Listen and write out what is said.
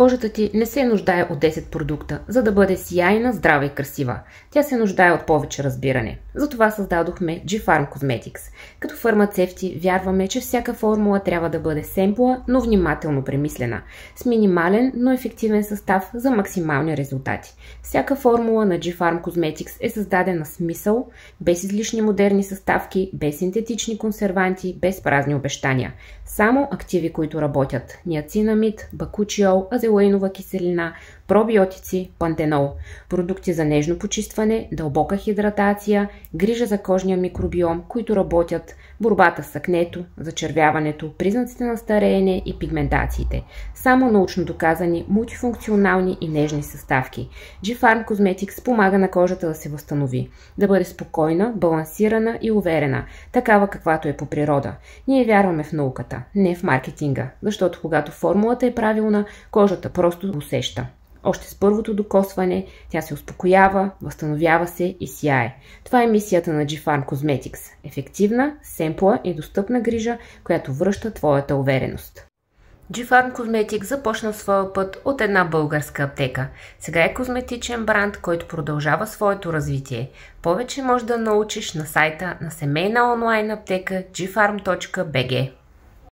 Кожата ти не се нуждае от 10 продукта, за да бъде сияйна, здрава и красива. Тя се нуждае от повече разбиране. Затова създадохме G-Pharm Cosmetics. Като фармацевти вярваме, че всяка формула трябва да бъде семпла, но внимателно премислена, с минимален, но ефективен състав за максимални резултати. Всяка формула на G-Pharm Cosmetics е създадена с мисъл, без излишни модерни съставки, без синтетични консерванти, без празни обещания. Само активи, които работят. Ниацинамид, бакучиол, азелаинова киселина, пробиотици, пантенол. Продукти за нежно почистване, дълбока хидратация, грижа за кожния микробиом, които работят, борбата с акнето, зачервяването, признаците на стареене и пигментациите. Само научно доказани, мултифункционални и нежни съставки. G-Pharm Cosmetics помага на кожата да се възстанови, да бъде спокойна, балансирана и уверена, такава каквато е по природа. Ние вярваме в науката, не в маркетинга, защото когато формулата е правилна, кожата просто усеща. Още с първото докосване тя се успокоява, възстановява се и сияе. Това е мисията на G-Pharm Cosmetics. Ефективна, семпла и достъпна грижа, която връща твоята увереност. G-Pharm Cosmetics започна своя път от една българска аптека. Сега е козметичен бранд, който продължава своето развитие. Повече можеш да научиш на сайта на семейна онлайн аптека gpharm.bg.